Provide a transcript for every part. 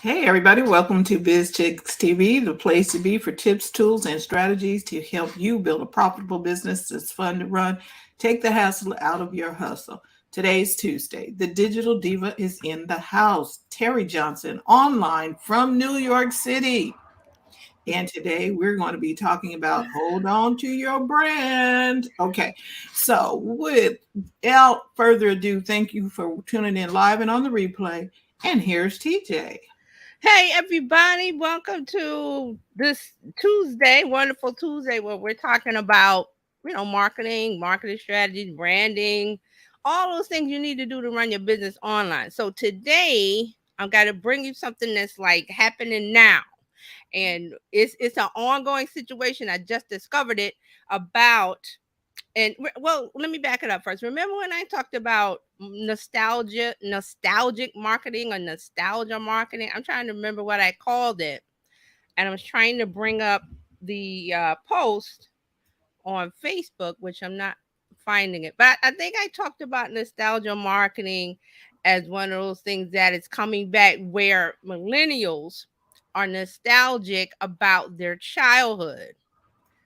Hey, everybody, welcome to Bizchicks TV, the place to be for tips, tools, and strategies to help you build a profitable business that's fun to run. Take the hassle out of your hustle. Today's Tuesday. The digital diva is in the house. Terry Johnson, online from New York City. And today we're going to be talking about hold on to your brand. Okay, so without further ado, thank you for tuning in live and on the replay. And here's TJ. Hey everybody, welcome to this Tuesday, wonderful Tuesday where we're talking about, marketing strategies, branding, all those things you need to do to run your business online. So today I've got to bring you something that's like happening now. And it's an ongoing situation. I just discovered it about well, let me back it up first. Remember when I talked about nostalgic marketing or nostalgia marketing? I'm trying to remember what I called it, and I was trying to bring up the post on Facebook, which I'm not finding it. But I think I talked about nostalgia marketing as one of those things that is coming back, where millennials are nostalgic about their childhood.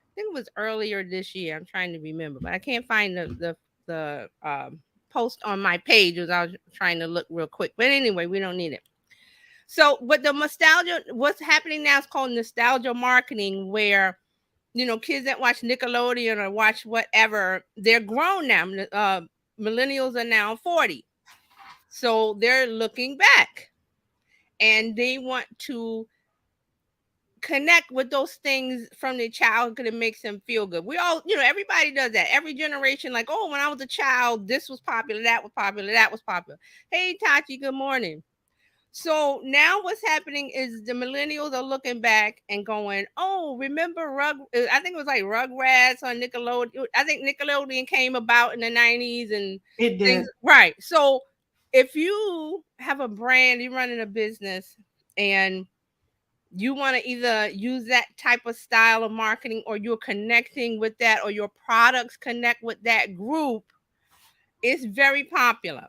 I think it was earlier this year. I'm trying to remember, but I can't find the post on my page as I was trying to look real quick. But anyway, we don't need it. So, but the nostalgia, what's happening now is called nostalgia marketing, where kids that watch Nickelodeon or watch whatever, they're grown now. Millennials are now 40, so they're looking back, and they want to connect with those things from their childhood. It makes them feel good. We all, everybody does that. Every generation, like, oh, when I was a child, this was popular, that was popular, that was popular. Hey, Tachi, good morning. So now what's happening is the millennials are looking back and going, oh, remember I think it was like Rugrats on Nickelodeon. I think Nickelodeon came about in the 90s and It things. did. Right. So if you have a brand, you're running a business, and you want to either use that type of style of marketing, or you're connecting with that, or your products connect with that group, it's very popular.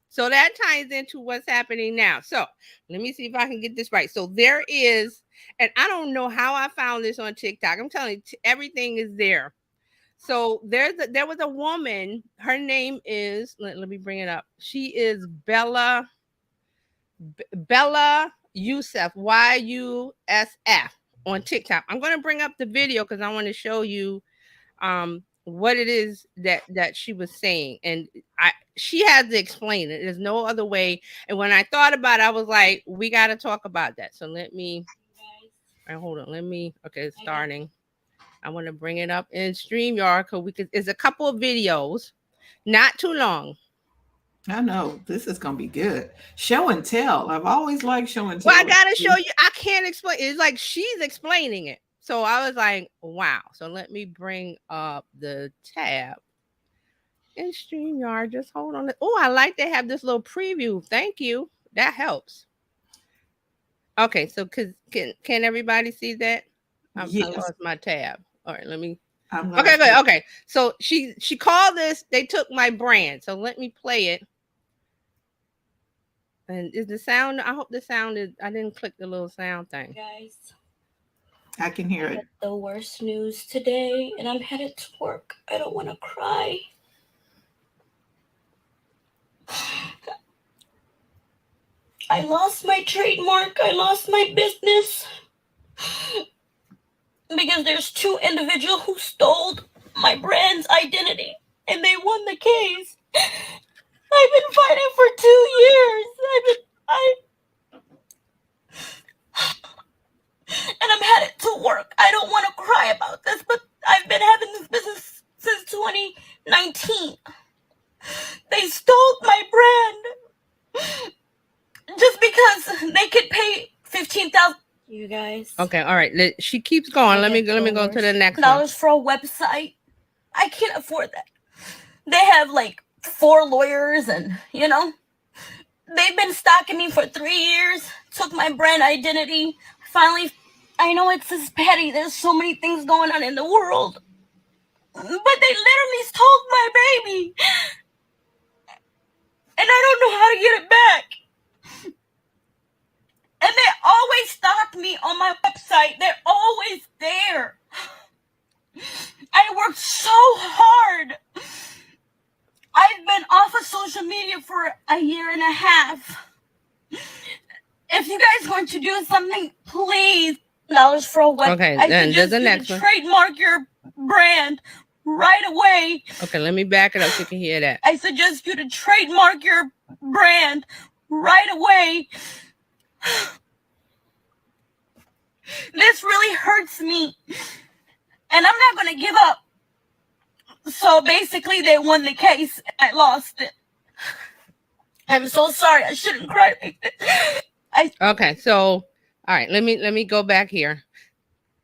So that ties into what's happening now. So let me see if I can get this right. So there is, and I don't know how I found this on TikTok. I'm telling you, everything is there. So there was a woman. Her name is, let me bring it up. She is Bella Youssef, Yusf, on TikTok. I'm going to bring up the video because I want to show you what it is that she was saying, and she had to explain it. There's no other way. And when I thought about it, I was like, we got to talk about that. So let me, all right, hold on. Okay, it's starting. I want to bring it up in StreamYard because it's a couple of videos, not too long. I know this is going to be good. Show and tell. I've always liked show and Well, I tell. gotta show you. I can't explain. It's like she's explaining it. So I was like, wow. So let me bring up the tab in StreamYard. Just hold on. Oh, I like they have this little preview. Thank you. That helps. Okay, so can everybody see that? I Yes, lost my tab. All right, let me. I'm going Okay, to. good. Okay, so she called this. They took my brand. So let me play it. And is the sound? I hope the sound is. I didn't click the little sound thing. Guys, I can hear I it. got the worst news today, and I'm headed to work. I don't want to cry. I lost my trademark. I lost my business because there's two individuals who stole my brand's identity, and they won the case. I've been fighting for 2 years. I and I'm headed to work. I don't want to cry about this, but I've been having this business since 2019. They stole my brand just because they could pay 15,000. You guys. Okay, all right. She keeps going. Let me go to the next one. $dollars for a website. I can't afford that. They have like 4 lawyers, and they've been stalking me for 3 years. Took my brand identity. Finally, I know it's this petty. There's so many things going on in the world, but they literally stole my baby, and I don't know how to get it back. media for a year and a half. If you guys want to do something, please, dollars for a website. Okay, I then there's suggest the you next to one. trademark your brand right away. Okay, let me back it up so you can hear that. I suggest you to trademark your brand right away. This really hurts me, and I'm not going to give up. So basically, they won the case, and I lost it. I'm so sorry. I shouldn't cry like this. Okay, so all right, let me go back here.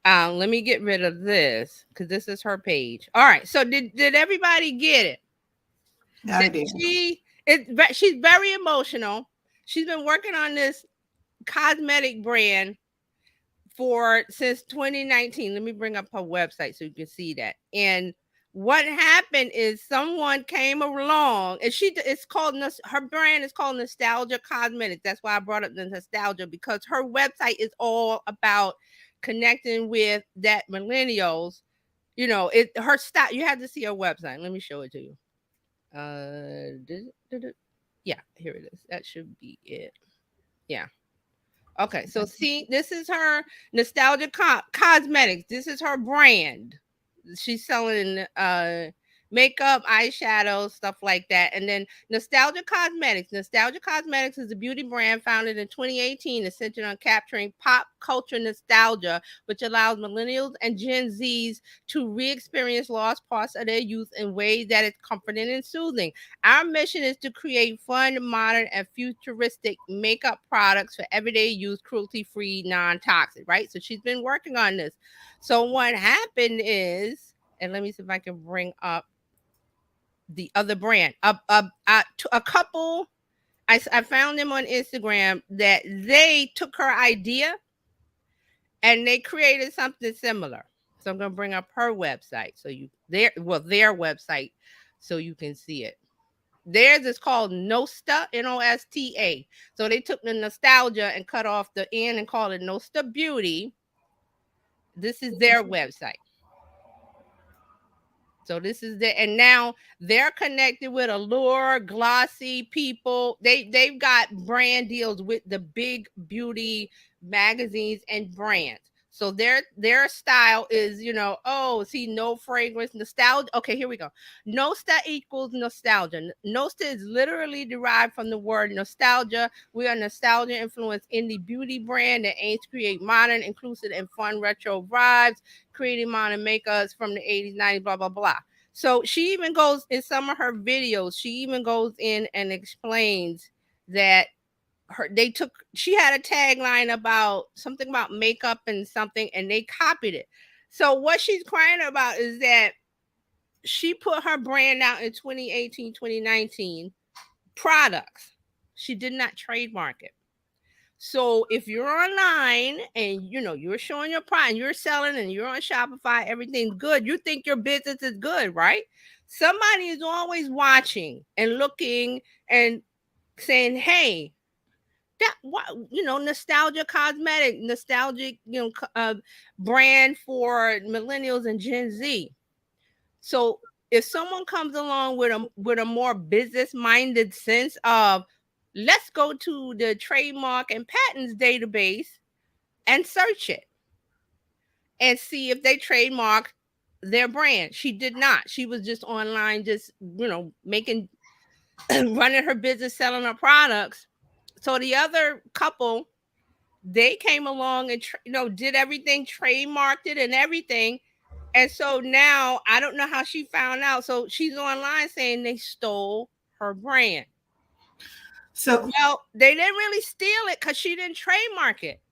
Let me get rid of this because this is her page. All right, so did everybody get it? I did. She's very emotional. She's been working on this cosmetic brand since 2019. Let me bring up her website so you can see that. And what happened is someone came along, and her brand is called Nostalgia Cosmetics. That's why I brought up the nostalgia, because her website is all about connecting with that millennials. You know, her style. You have to see her website. Let me show it to you. Yeah, here it is. That should be it. Yeah. Okay, so see, this is her Nostalgia Cosmetics. This is her brand. She's selling makeup, eyeshadow, stuff like that. And then Nostalgia Cosmetics. Nostalgia Cosmetics is a beauty brand founded in 2018. It's centered on capturing pop culture nostalgia, which allows millennials and Gen Zs to re-experience lost parts of their youth in ways that is comforting and soothing. Our mission is to create fun, modern, and futuristic makeup products for everyday use, cruelty-free, non-toxic, right? So she's been working on this. So what happened is, and let me see if I can bring up the other brand. A couple, I found them on Instagram that they took her idea and they created something similar. So I'm gonna bring up her website their website so you can see it. Theirs is called Nosta, Nosta. So they took the nostalgia and cut off the N and called it Nosta Beauty. This is their website. So this is and now they're connected with Allure, Glossy people. They've got brand deals with the big beauty magazines and brands. So their style is, no fragrance, nostalgia. Okay, here we go. Nosta equals nostalgia. Nosta is literally derived from the word nostalgia. We are nostalgia influenced indie beauty brand that aims to create modern, inclusive, and fun retro vibes, creating modern makeups from the 80s, 90s, blah, blah, blah. So she even goes in some of her videos, she even goes in and explains that she had a tagline about something about makeup and something, and they copied it. So what she's crying about is that she put her brand out in 2018, 2019 products. She did not trademark it. So if you're online and you're showing your product, you're selling, and you're on Shopify, everything's good. You think your business is good, right? Somebody is always watching and looking and saying, "Hey, nostalgia cosmetic, nostalgic, brand for millennials and Gen Z." So if someone comes along with a more business-minded sense of, let's go to the trademark and patents database and search it and see if they trademark their brand. She did not. She was just online, just, making, running her business, selling her products. So the other couple, they came along and, did everything, trademarked it and everything. And so now I don't know how she found out. So she's online saying they stole her brand. So, well, they didn't really steal it because she didn't trademark it.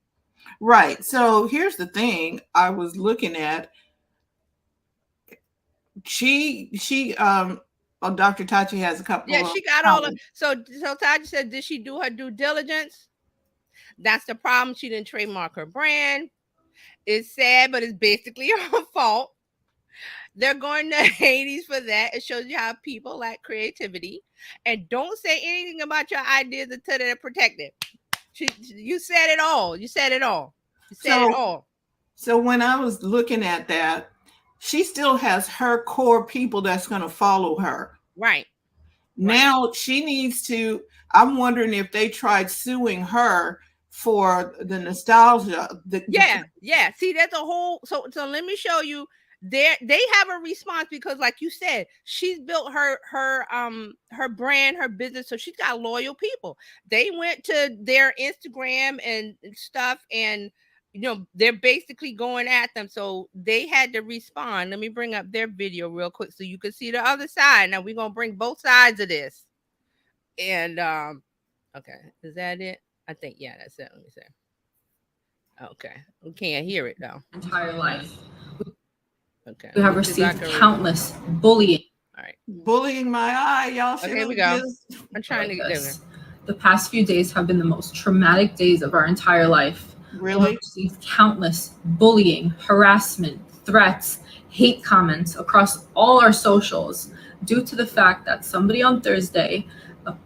Right. So here's the thing I was looking at. Dr. Tachi has a couple. Yeah, she got all of. So Tachi said, did she do her due diligence? That's the problem. She didn't trademark her brand. It's sad, but it's basically her fault. They're going to Hades for that. It shows you how people lack creativity. And don't say anything about your ideas until they're protected. You said it all. You said it all. You said it all. So when I was looking at that, she still has her core people that's going to follow her. Right. Now she needs to, I'm wondering if they tried suing her for the nostalgia. Yeah. See, there's a whole so let me show you. They have a response because, like you said, she's built her brand, her business, so she's got loyal people. They went to their Instagram and stuff, and they're basically going at them, so they had to respond. Let me bring up their video real quick so you can see the other side. Now we're gonna bring both sides of this, and okay, is that it? I think that's it. Let me see. Okay, we can't hear it though. Entire life. Okay. We have received countless bullying. All right. Bullying my eye, y'all. Okay, here we go. I'm trying to get there. The past few days have been the most traumatic days of our entire life. Really? We have received countless bullying, harassment, threats, hate comments across all our socials due to the fact that somebody on Thursday,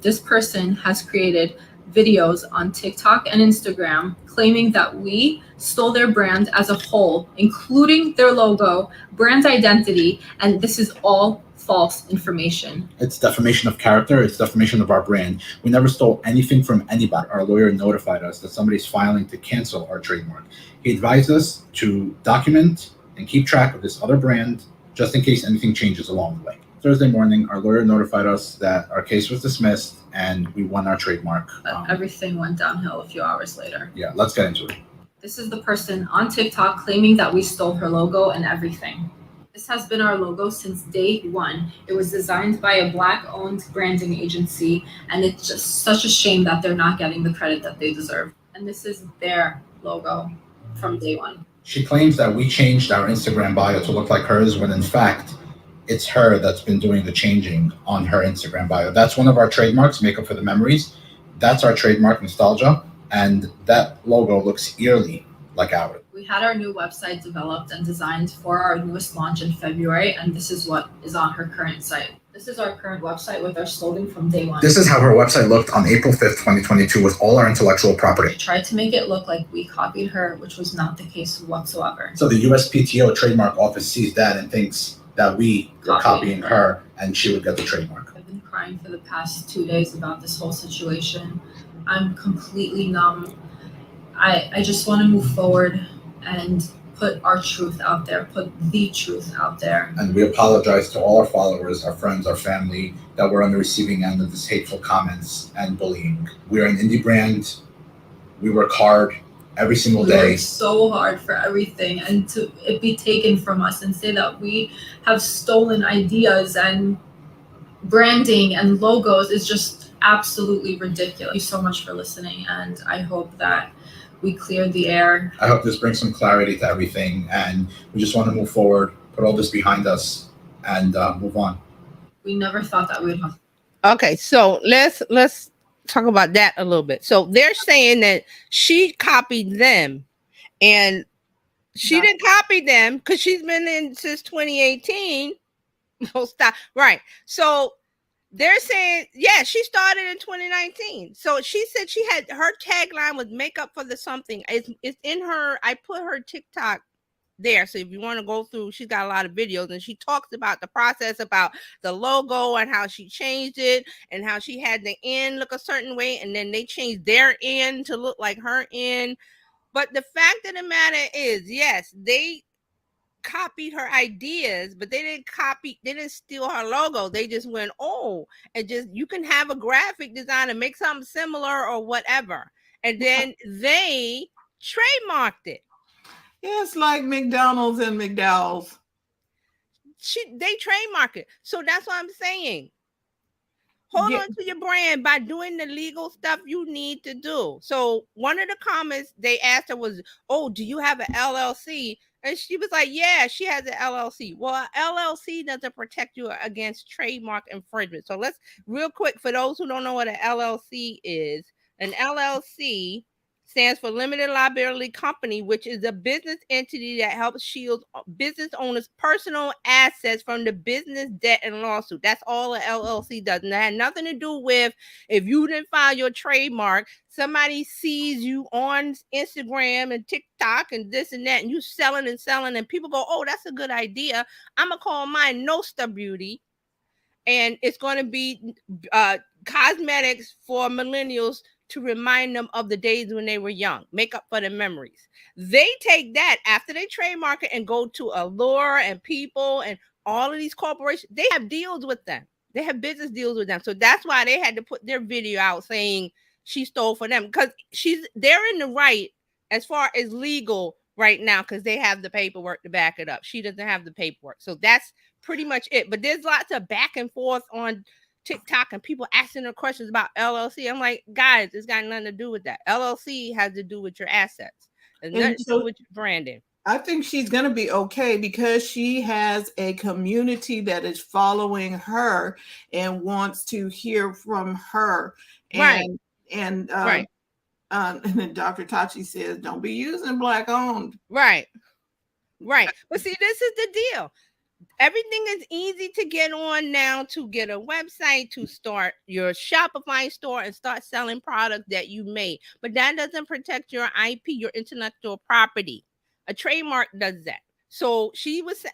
this person has created videos on TikTok and Instagram claiming that we stole their brand as a whole, including their logo, brand identity, and this is all false information. It's defamation of character. It's defamation of our brand. We never stole anything from anybody. Our lawyer notified us that somebody's filing to cancel our trademark. He advised us to document and keep track of this other brand just in case anything changes along the way. Thursday morning, our lawyer notified us that our case was dismissed and we won our trademark. Everything went downhill a few hours later. Yeah, let's get into it. This is the person on TikTok claiming that we stole her logo and everything. This has been our logo since day one. It was designed by a Black-owned branding agency, and it's just such a shame that they're not getting the credit that they deserve. And this is their logo from day one. She claims that we changed our Instagram bio to look like hers, when in fact, it's her that's been doing the changing on her Instagram bio. That's one of our trademarks, Makeup for the Memories. That's our trademark, Nostalgia. And that logo looks eerily like ours. We had our new website developed and designed for our newest launch in February, and this is what is on her current site. This is our current website with our slogan from day one. This is how her website looked on April 5th, 2022 with all our intellectual property. We tried to make it look like we copied her, which was not the case whatsoever. So the USPTO trademark office sees that and thinks that we were copying her and she would get the trademark. I've been crying for the past 2 days about this whole situation. I'm completely numb. I just want to move forward and put our truth out there, put the truth out there. And we apologize to all our followers, our friends, our family, that we're on the receiving end of this hateful comments and bullying. We're an indie brand. We work hard every single day. We work so hard for everything, and to it be taken from us and say that we have stolen ideas and branding and logos is just absolutely ridiculous. Thank you so much for listening, and I hope that we cleared the air. I hope this brings some clarity to everything, and we just want to move forward, put all this behind us, and move on. We never thought that we would have. Okay, so let's talk about that a little bit. So they're saying that she copied them, and she didn't copy them because she's been in since 2018. Oh, stop. Right. So they're saying, yeah, she started in 2019. So she said she had her tagline was makeup for the something. It's in her. I put her TikTok there. So if you want to go through, she's got a lot of videos, and she talks about the process, about the logo and how she changed it and how she had the end look a certain way, and then they changed their end to look like her end. But the fact of the matter is, yes, they copied her ideas, but they didn't steal her logo. They just went, and just, you can have a graphic designer make something similar or whatever, and then they trademarked it. Yeah, it's like McDonald's and McDowell's. They trademark it. So that's what I'm saying. Hold on to your brand by doing the legal stuff you need to do. So one of the comments they asked her was, do you have an LLC? And she was like, yeah, she has an LLC. Well, an LLC doesn't protect you against trademark infringement. So let's, real quick, for those who don't know what an LLC is, an LLC stands for Limited Liability Company, which is a business entity that helps shield business owners' personal assets from the business debt and lawsuit. That's all an LLC does. And that had nothing to do with if you didn't file your trademark, somebody sees you on Instagram and TikTok and this and that, and you selling, and people go, that's a good idea. I'm going to call mine Nosta Beauty. and it's going to be cosmetics for millennials to remind them of the days when they were young, make up for the memories. They take that after they trademark it and go to Allure and People and all of these corporations. They have deals with them. They have business deals with them. So that's why they had to put their video out saying she stole for them, because they're in the right as far as legal right now, because they have the paperwork to back it up. She doesn't have the paperwork. So that's pretty much it. But there's lots of back and forth on TikTok and people asking her questions about LLC. I'm like, guys, it's got nothing to do with that. LLC has to do with your assets. It's nothing to do with your branding. I think she's going to be okay because she has a community that is following her and wants to hear from her. Right. And right. And then Dr. Tachi says, don't be using Black owned. Right. Right. But see, this is the deal. Everything is easy to get on now, to get a website, to start your Shopify store and start selling products that you made. But that doesn't protect your IP, your intellectual property. A trademark does that. So she was,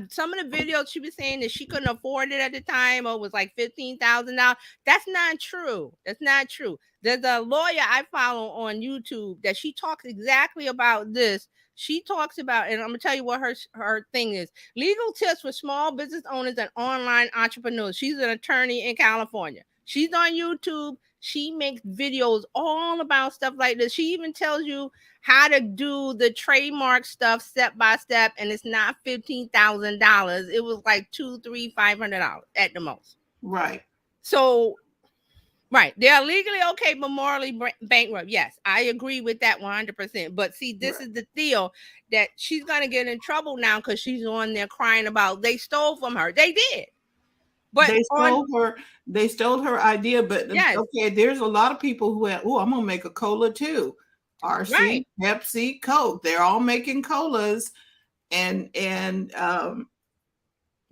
some of the videos she was saying that she couldn't afford it at the time, or it was like $15,000. That's not true. That's not true. There's a lawyer I follow on YouTube that she talks exactly about this. She talks about, and I'm gonna tell you what her thing is: legal tips for small business owners and online entrepreneurs. She's an attorney in California. She's on YouTube. She makes videos all about stuff like this. She even tells you how to do the trademark stuff step by step, and it's not $15,000. It was like $200, $300, $500 at the most. Right. So, right, they are legally okay, but morally bankrupt. Yes, I agree with that 100%. But see, this is the deal, that she's gonna get in trouble now because she's on there crying about they stole from her. They did. But they stole her idea. But yes. Okay, there's a lot of people who have, I'm gonna make a cola too. RC, right. Pepsi, Coke, they're all making colas, and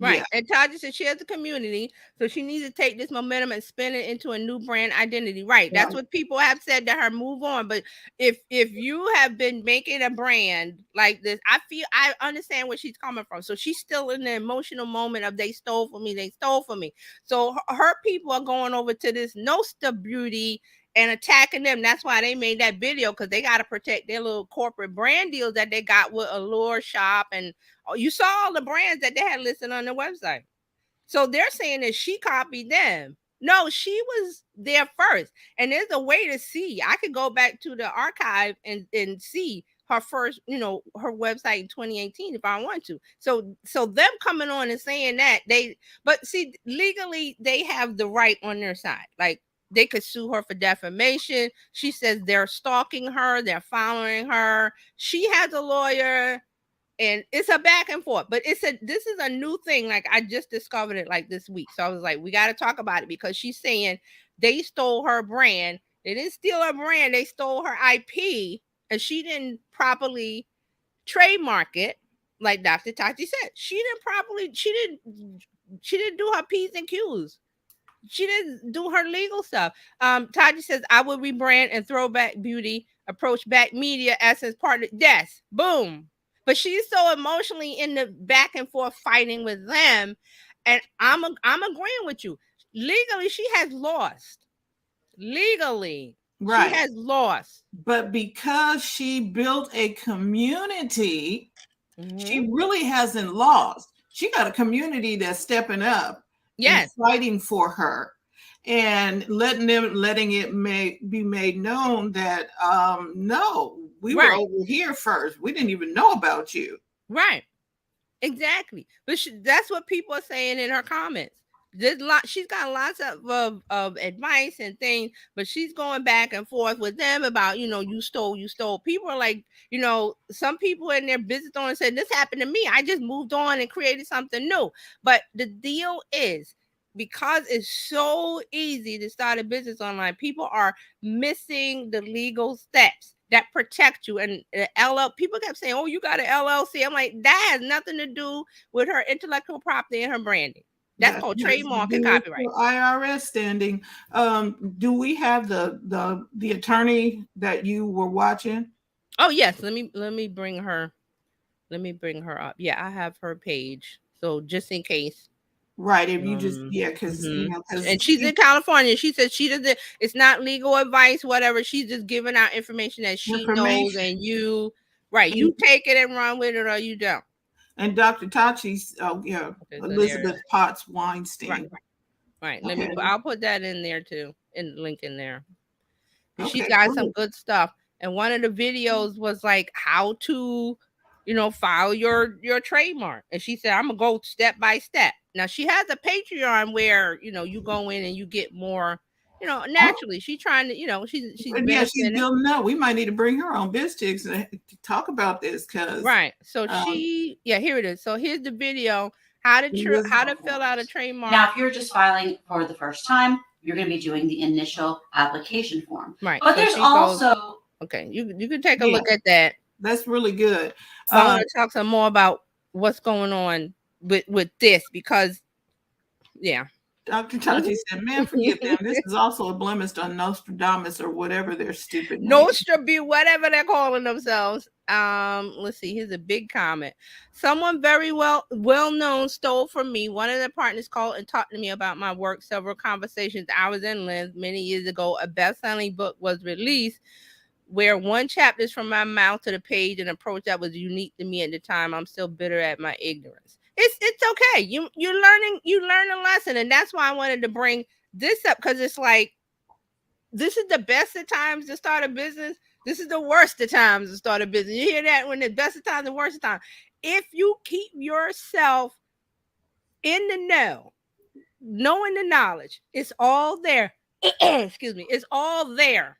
right. Yeah. And Taji said she has a community, so she needs to take this momentum and spin it into a new brand identity. Right. Yeah. That's what people have said to her. Move on. But if you have been making a brand like this, I understand where she's coming from. So she's still in the emotional moment of they stole from me. They stole from me. So her people are going over to this Nosta Beauty and attacking them. That's why they made that video, because they got to protect their little corporate brand deals that they got with Allure Shop, and you saw all the brands that they had listed on their website. So they're saying that she copied them. No, she was there first. And there's a way to see. I could go back to the archive and see her first, her website in 2018 if I want to. So them coming on and saying that but see, legally they have the right on their side. Like, they could sue her for defamation. She says they're stalking her. They're following her. She has a lawyer, and it's a back and forth. But this is a new thing. Like, I just discovered it like this week. So I was like, we got to talk about it, because she's saying they stole her brand. They didn't steal her brand. They stole her IP, and she didn't properly trademark it. Like Dr. Tachi said, she didn't do her P's and Q's. She didn't do her legal stuff. Taji says, I would rebrand and throw back beauty, approach back media as his partner. Yes, boom. But she's so emotionally in the back and forth fighting with them. And I'm agreeing with you. Legally, she has lost. Legally, right. She has lost. But because she built a community, she really hasn't lost. She got a community that's stepping up. Yes, fighting for her, and letting it be made known that no, we were over here first. We didn't even know about you. Right, exactly. But that's what people are saying in her comments. She's got lots of advice and things, but she's going back and forth with them about, you stole. People are like, some people in their business owners said, this happened to me. I just moved on and created something new. But the deal is, because it's so easy to start a business online, people are missing the legal steps that protect you. And people kept saying, oh, you got an LLC. I'm like, that has nothing to do with her intellectual property and her branding. That's called trademark and copyright. IRS standing. Do we have the attorney that you were watching? Oh yes, let me bring her. Let me bring her up. Yeah, I have her page. So just in case. Right. If you just, because, and she's in California. She said she doesn't, it's not legal advice, whatever. She's just giving out information that she knows, and you, you take it and run with it, or you don't. And Dr. Tachi's, Elizabeth Potts Weinstein. Right. Let me, I'll put that in there too, in link in there. She's got some good stuff. And one of the videos was like how to, file your trademark. And she said, I'm gonna go step by step. Now she has a Patreon where, you go in and you get more, naturally. She's trying to, she's she's building up. We might need to bring her on Bizchicks to talk about this, because So here it is. So here's the video. How to fill out a trademark. Now, if you're just filing for the first time, you're going to be doing the initial application form. Right. But there's also you can take a look at that. That's really good. I want to talk some more about what's going on with this, because Dr. Tachi said, man, forget them. This is also a blemish on Nostradamus or whatever their stupid name. Nostradamus, whatever they're calling themselves. Let's see. Here's a big comment. Someone very well known stole from me. One of the partners called and talked to me about my work. Several conversations I was in many years ago. A best-selling book was released where one chapter is from my mouth to the page, an approach that was unique to me at the time. I'm still bitter at my ignorance. It's okay. You learn a lesson, and that's why I wanted to bring this up, because it's like, this is the best of times to start a business. This is the worst of times to start a business. You hear that? When the best of times, the worst of times. If you keep yourself in the know, knowing the knowledge, it's all there. Excuse me, it's all there.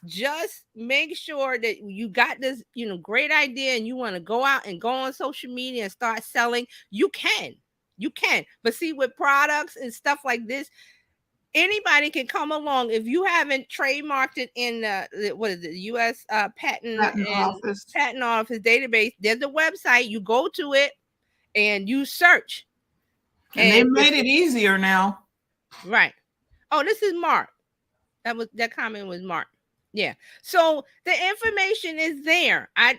Just make sure that you got this, great idea, and you want to go out and go on social media and start selling. You can. But see, with products and stuff like this, anybody can come along. If you haven't trademarked it in the U.S. Patent Office database, there's a website. You go to it and you search. And they made it easier now. Right. Oh, this is Mark. That comment was Mark. Yeah. So the information is there. I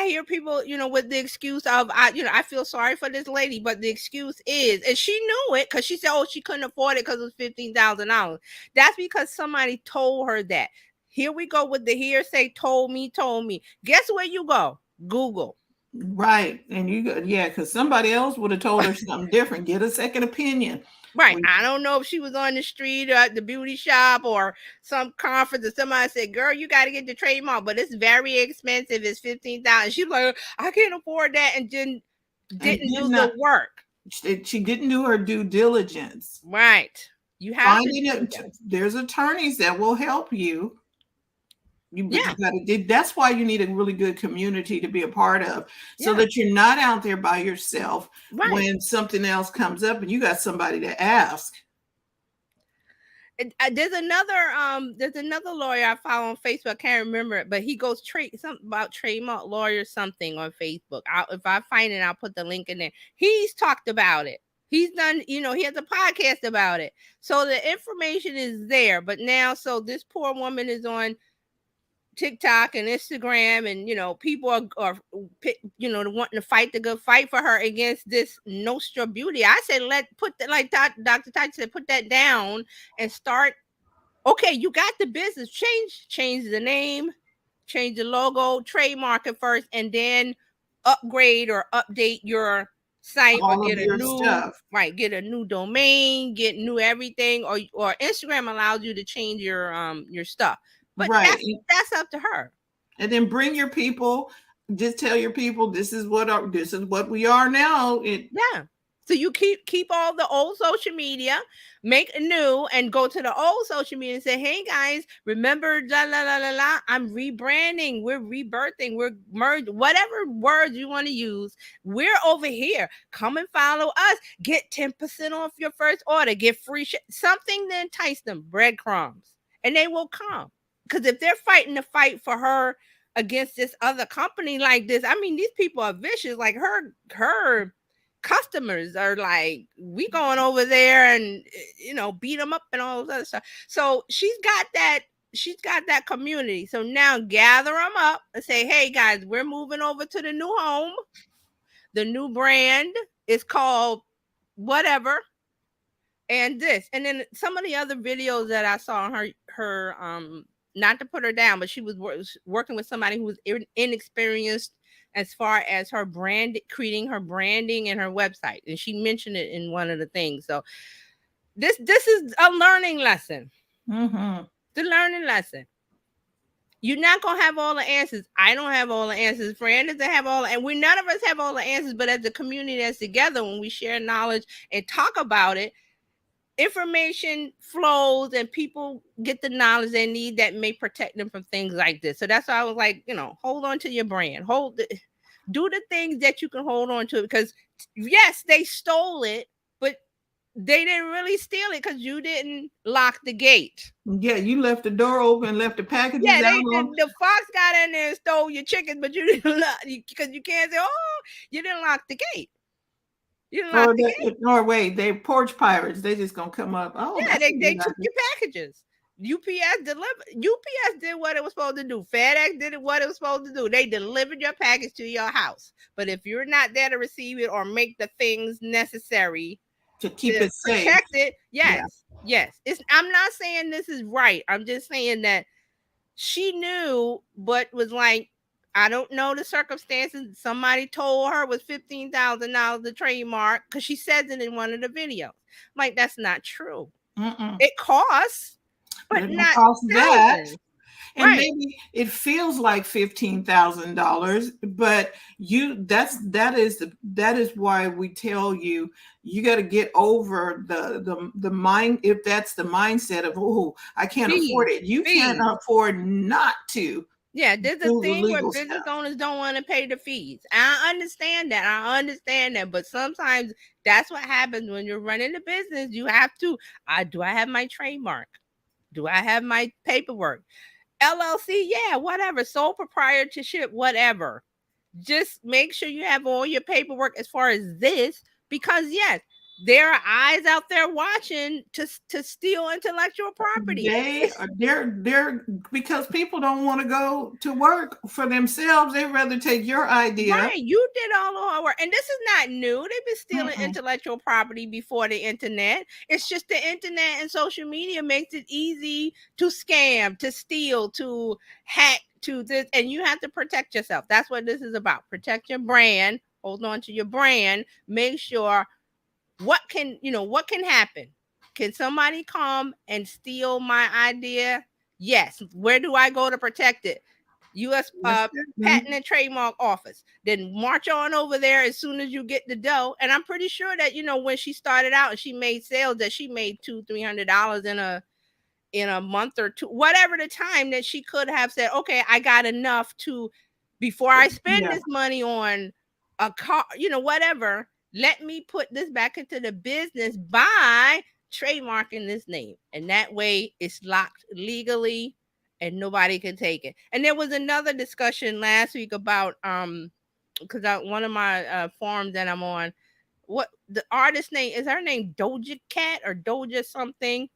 hear people, with the excuse of, I feel sorry for this lady, but the excuse is, and she knew it because she said, she couldn't afford it because it was $15,000. That's because somebody told her that. Here we go with the hearsay, told me. Guess where you go? Google. Right. And because somebody else would have told her something different. Get a second opinion. Right. I don't know if she was on the street or at the beauty shop or some conference, and somebody said, girl, you got to get the trademark, but it's very expensive. It's $15,000. She was like, I can't afford that. And didn't do the work. She didn't do her due diligence. Right. You have there's attorneys that will help you. That's why you need a really good community to be a part of, so that you're not out there by yourself when something else comes up and you got somebody to ask. There's another lawyer I follow on Facebook. I can't remember it, but he goes something about trademark lawyer something on Facebook. If I find it, I'll put the link in there. He's talked about it. He's done, he has a podcast about it. So the information is there. But now, so this poor woman is on TikTok and Instagram, and people are wanting to fight the good fight for her against this Nostra Beauty. I said, like Dr. Tati said, put that down and start. Okay, you got the business. Change the name, change the logo, trademark it first, and then upgrade or update your site or get a new stuff. Right, get a new domain, get new everything, or Instagram allows you to change your stuff. But that's up to her. And then bring your people. Just tell your people this is what we are now. So you keep all the old social media, make a new, and go to the old social media and say, hey guys, remember I'm rebranding, we're rebirthing, we're merged, whatever words you want to use. We're over here. Come and follow us. Get 10% off your first order. Get free something to entice them. Breadcrumbs. And they will come. Because if they're fighting the fight for her against this other company like this, I mean, these people are vicious. Like her customers are like, we going over there and beat them up and all those other stuff. So she's got that community. So now gather them up and say, hey guys, we're moving over to the new home. The new brand is called whatever, and this. And then some of the other videos that I saw her not to put her down, but she was working with somebody who was inexperienced as far as her brand, creating her branding and her website, and she mentioned it in one of the things. So this is a learning lesson. The learning lesson. You're not gonna have all the answers. I don't have all the answers. Fran doesn't have all, and we none of us have all the answers. But as a community that's together, when we share knowledge and talk about it, information flows and people get the knowledge they need that may protect them from things like this. So that's why I was like, hold on to your brand. Do the things that you can hold on to, because yes, they stole it, but they didn't really steal it because you didn't lock the gate. Yeah, you left the door open, left the packages Yeah, out. the fox got in there and stole your chickens, but you didn't lock, because you can't say, oh, you didn't lock the gate. Or wait, they porch pirates. They just gonna come up. Oh, yeah, they took your packages. UPS delivered. UPS did what it was supposed to do. FedEx did what it was supposed to do. They delivered your package to your house. But if you're not there to receive it or make the things necessary to keep it safe, protect it, yes. I'm not saying this is right. I'm just saying that she knew, but was like, I don't know the circumstances. Somebody told her it was $15,000 the trademark, because she says it in one of the videos. I'm like, that's not true. It costs, but not cost that. And right. Maybe it feels like $15,000, but that is why we tell you got to get over the mind. If that's the mindset of, oh, I can't afford it, you can't afford not to. Yeah, there's a thing where business owners don't want to pay the fees. I understand that. But sometimes that's what happens when you're running a business. You have to, do I have my trademark? Do I have my paperwork? LLC, yeah, whatever. Sole proprietorship, whatever. Just make sure you have all your paperwork as far as this, because yes, there are eyes out there watching to steal intellectual property. They're because people don't want to go to work for themselves. They'd rather take your idea. Right, you did all the hard work, and this is not new. They've been stealing intellectual property before the internet. It's just the internet and social media makes it easy to scam, to steal, to hack, to this, and you have to protect yourself. That's what this is about. Protect your brand. Hold on to your brand. Make sure. What can happen? Can somebody come and steal my idea? Yes. Where do I go to protect it? U.S. Patent and Trademark Office. Then march on over there as soon as you get the dough. And I'm pretty sure that, when she started out and she made sales, that she made $200-$300 in a month or two, whatever the time, that she could have said, okay, I got enough to, before I spend this money on a car, whatever, let me put this back into the business by trademarking this name. And that way it's locked legally and nobody can take it. And there was another discussion last week about, because one of my forums that I'm on, what the artist name is, her name Doja Cat or Doja something,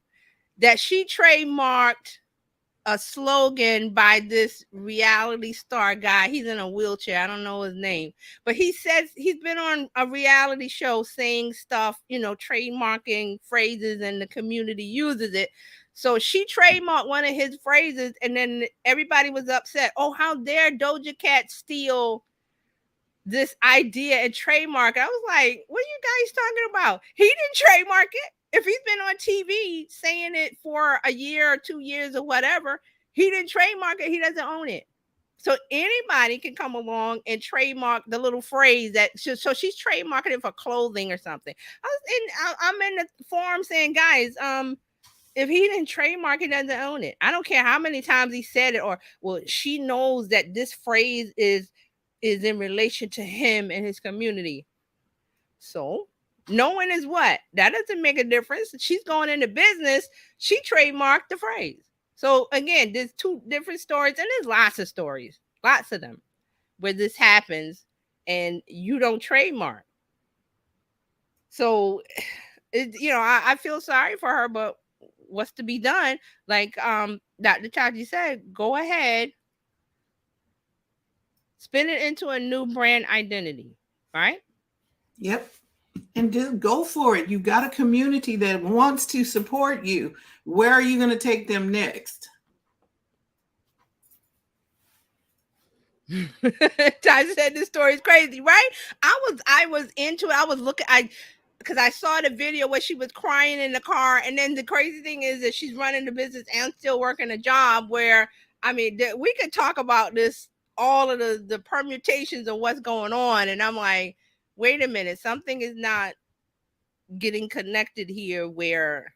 that she trademarked a slogan by this reality star guy. He's in a wheelchair. I don't know his name, but he says he's been on a reality show saying stuff, trademarking phrases, and the community uses it. So she trademarked one of his phrases, and then everybody was upset. Oh, how dare Doja Cat steal this idea and trademark it? I was like, what are you guys talking about? He didn't trademark it. If he's been on TV saying it for a year or 2 years or whatever, he didn't trademark it. He doesn't own it. So anybody can come along and trademark the little phrase that. So she's trademarking it for clothing or something. I'm in the forum saying, guys, if he didn't trademark it, he doesn't own it. I don't care how many times he said it, or well, she knows that this phrase is in relation to him and his community. So knowing is what? That doesn't make a difference. She's going into business. She trademarked the phrase. So again, there's two different stories, and there's lots of stories, lots of them, where this happens and you don't trademark. So, I feel sorry for her, but what's to be done? Like Dr. Chachi said, go ahead, spin it into a new brand identity, right? Yep. And just go for it. You got a community that wants to support you. Where are you going to take them next? I said this story is crazy, right? I was into it. I was looking, because I saw the video where she was crying in the car, and then the crazy thing is that she's running the business and still working a job. Where I mean, we could talk about this, all of the permutations of what's going on, and I'm like, wait a minute, something is not getting connected here. Where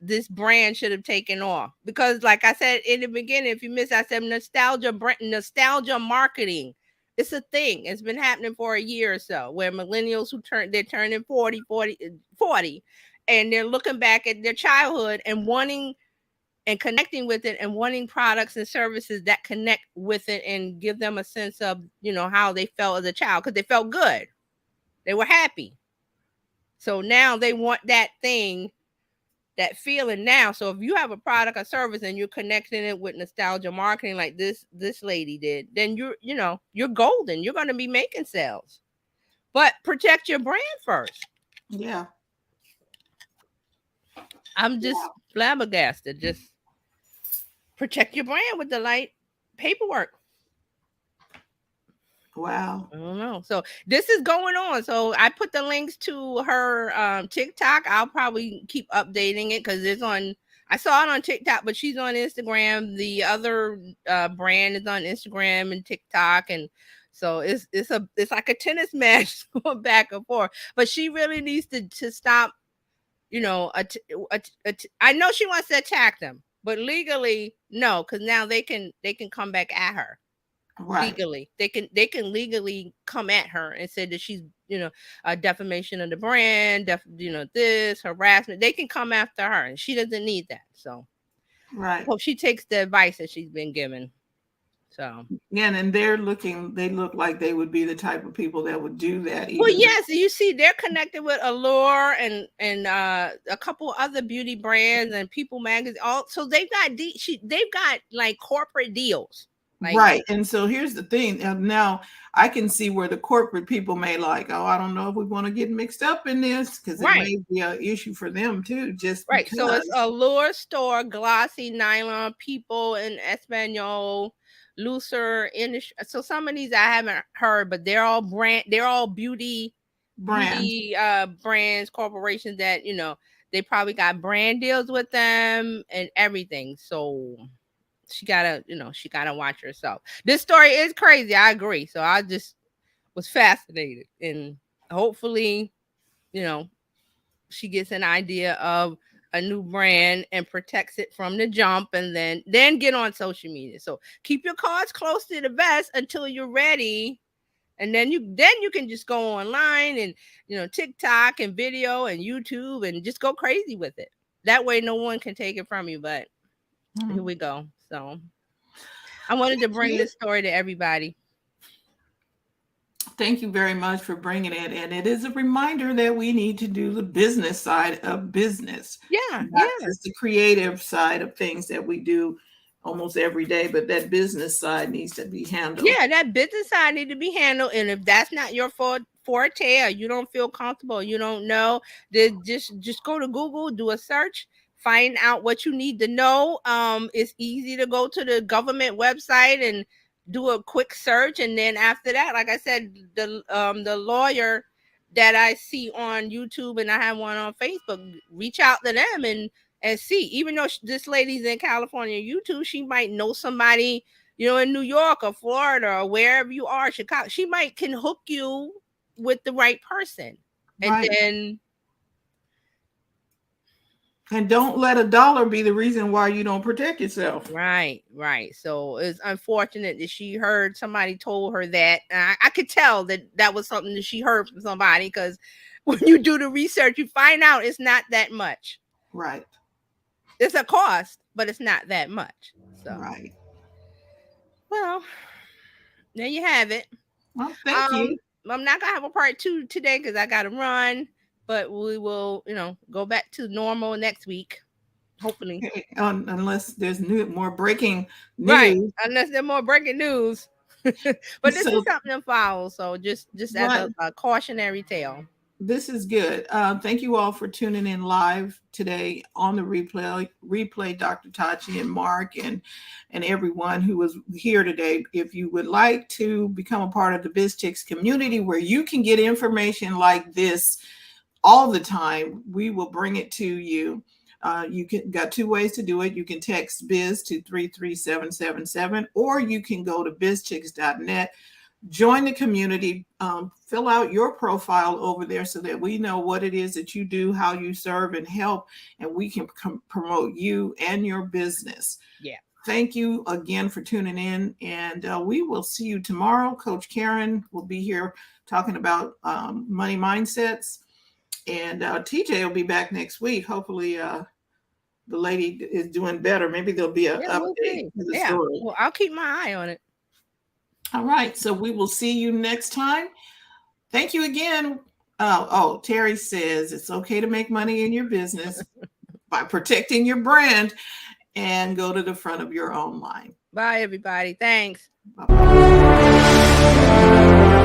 this brand should have taken off, because like I said in the beginning, if you missed, I said nostalgia marketing. It's a thing. It's been happening for a year or so, where millennials they're turning 40 and they're looking back at their childhood and wanting and connecting with it and wanting products and services that connect with it and give them a sense of, how they felt as a child, because they felt good. They were happy. So now they want that thing, that feeling now. So if you have a product or service and you're connecting it with nostalgia marketing like this lady did, then you're golden. You're going to be making sales. But protect your brand first. Yeah. I'm just flabbergasted. Just protect your brand with the light paperwork. Wow. I don't know. So this is going on. So I put the links to her TikTok. I'll probably keep updating it because it's on. I saw it on TikTok, but she's on Instagram. The other brand is on Instagram and TikTok, and so it's like a tennis match going back and forth. But she really needs to stop. I know she wants to attack them, but legally no, because now they can come back at her. Right. Legally, they can legally come at her and say that she's a defamation of the brand, this harassment. They can come after her, and she doesn't need that. So right, hope she takes the advice that she's been given. So yeah, and they look like they would be the type of people that would do that. Well, yes, you see, they're connected with Allure and a couple other beauty brands and People Magazine. So they've got like corporate deals. Right. And so here's the thing. Now I can see where the corporate people may like, I don't know if we want to get mixed up in this, because it may be an issue for them too. Just because. So it's Allure Store, Glossy, Nylon, People in Espanol, Looser, so some of these I haven't heard, but they're all beauty brands, corporations that they probably got brand deals with them and everything. So she gotta watch herself. This story is crazy. I agree. So I just was fascinated, and hopefully, she gets an idea of a new brand and protects it from the jump, and then get on social media. So keep your cards close to the vest until you're ready. And then you can just go online and, TikTok and video and YouTube and just go crazy with it. That way no one can take it from you. But here we go. So I wanted to bring this story to everybody. Thank you very much for bringing it. And it is a reminder that we need to do the business side of business. Not just the creative side of things that we do almost every day, but that business side needs to be handled. Yeah, that business side needs to be handled. And if that's not your forte, or you don't feel comfortable, you don't know, then just go to Google, do a search, find out what you need to know. It's easy to go to the government website and do a quick search, and then after that, like I said, the lawyer that I see on YouTube, and I have one on Facebook, reach out to them and see. Even though this lady's in California, YouTube, she might know somebody, in New York or Florida or wherever you are, Chicago. She can hook you with the right person, and don't let $1 be the reason why you don't protect yourself. Right. So it's unfortunate that she heard somebody told her that. I could tell that was something that she heard from somebody, because when you do the research, you find out it's not that much. Right. It's a cost, but it's not that much. So. Right. Well, there you have it. Well, thank you. I'm not going to have a part 2 today because I got to run. But we will, go back to normal next week, hopefully. Unless there's more breaking news. Right, unless there's more breaking news. But this is something to follow. So just as a cautionary tale. This is good. Thank you all for tuning in live today on the replay, Dr. Tachi and Mark and everyone who was here today. If you would like to become a part of the Bizchicks community where you can get information like this all the time, we will bring it to you. You got two ways to do it. You can text biz to 33777, or you can go to bizchicks.net. Join the community, fill out your profile over there so that we know what it is that you do, how you serve and help, and we can promote you and your business. Yeah. Thank you again for tuning in, and we will see you tomorrow. Coach Karen will be here talking about money mindsets, and TJ will be back next week. Hopefully, the lady is doing better. Maybe there'll be an update to the story. Well, I'll keep my eye on it. All right, so we will see you next time. Thank you again. Terry says it's okay to make money in your business by protecting your brand and go to the front of your own line. Bye, everybody. Thanks. Bye-bye.